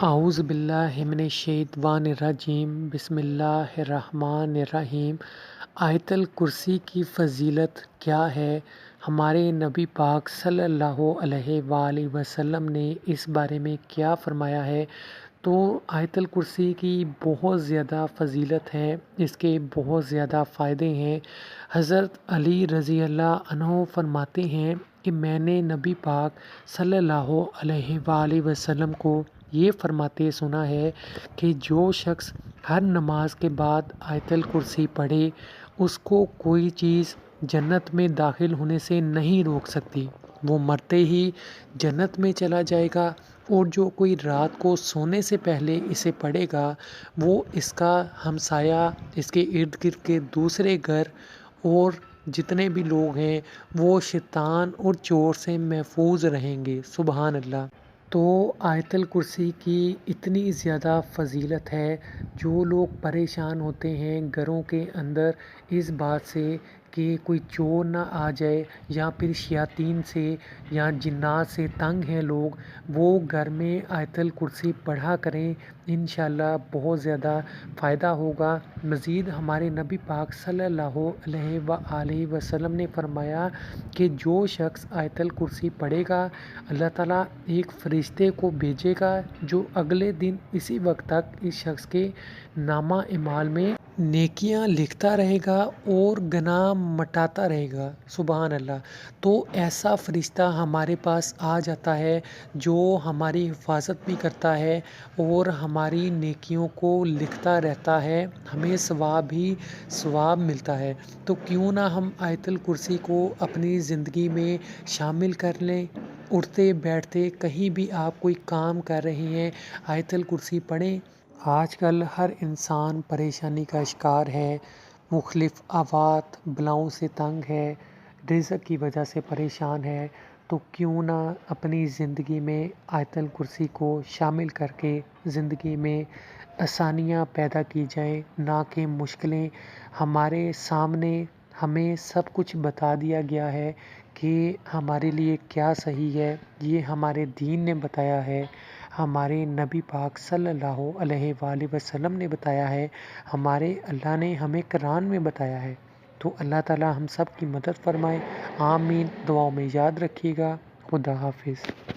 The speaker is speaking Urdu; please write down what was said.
اعوذ باللہ من الشیطان الرجیم بسم اللہ الرحمن الرحیم۔ آیت الکرسی کی فضیلت کیا ہے؟ ہمارے نبی پاک صلی اللہ علیہ وآلہ وسلم نے اس بارے میں کیا فرمایا ہے؟ تو آیت الکرسی کی بہت زیادہ فضیلت ہے، اس کے بہت زیادہ فائدے ہیں۔ حضرت علی رضی اللہ عنہ فرماتے ہیں کہ میں نے نبی پاک صلی اللہ علیہ وآلہ وسلم کو یہ فرماتے سنا ہے کہ جو شخص ہر نماز کے بعد آیت الکرسی پڑھے اس کو کوئی چیز جنت میں داخل ہونے سے نہیں روک سکتی، وہ مرتے ہی جنت میں چلا جائے گا۔ اور جو کوئی رات کو سونے سے پہلے اسے پڑھے گا وہ اس کا ہمسایہ، اس کے ارد گرد کے دوسرے گھر اور جتنے بھی لوگ ہیں وہ شیطان اور چور سے محفوظ رہیں گے۔ سبحان اللہ۔ تو آیت الکرسی کی اتنی زیادہ فضیلت ہے، جو لوگ پریشان ہوتے ہیں گھروں کے اندر اس بات سے کہ کوئی چور نہ آ جائے یا پھر شیاطین سے یا جنات سے تنگ ہیں لوگ، وہ گھر میں آیت الکرسی پڑھا کریں، انشاءاللہ بہت زیادہ فائدہ ہوگا۔ مزید ہمارے نبی پاک صلی اللہ علیہ وآلہ وسلم نے فرمایا کہ جو شخص آیت الکرسی پڑھے گا اللہ تعالیٰ ایک فرشتے کو بھیجے گا جو اگلے دن اسی وقت تک اس شخص کے نامہ اعمال میں نیکیاں لکھتا رہے گا اور گناہ مٹاتا رہے گا۔ سبحان اللہ۔ تو ایسا فرشتہ ہمارے پاس آ جاتا ہے جو ہماری حفاظت بھی کرتا ہے اور ہماری نیکیوں کو لکھتا رہتا ہے، ہمیں ثواب ہی ثواب ملتا ہے۔ تو کیوں نہ ہم آیت الکرسی کو اپنی زندگی میں شامل کر لیں، اٹھتے بیٹھتے کہیں بھی آپ کوئی کام کر رہے ہیں آیت الکرسی پڑھیں۔ آج کل ہر انسان پریشانی کا شکار ہے، مختلف آفات بلاؤں سے تنگ ہے، رزق کی وجہ سے پریشان ہے، تو کیوں نہ اپنی زندگی میں آیت الکرسی کو شامل کر کے زندگی میں آسانیاں پیدا کی جائیں، نہ کہ مشکلیں۔ ہمارے سامنے ہمیں سب کچھ بتا دیا گیا ہے کہ ہمارے لیے کیا صحیح ہے، یہ ہمارے دین نے بتایا ہے، ہمارے نبی پاک صلی اللہ علیہ وآلہ وسلم نے بتایا ہے، ہمارے اللہ نے ہمیں قرآن میں بتایا ہے۔ تو اللہ تعالیٰ ہم سب کی مدد فرمائے، آمین۔ دعاؤں میں یاد رکھیے گا۔ خدا حافظ۔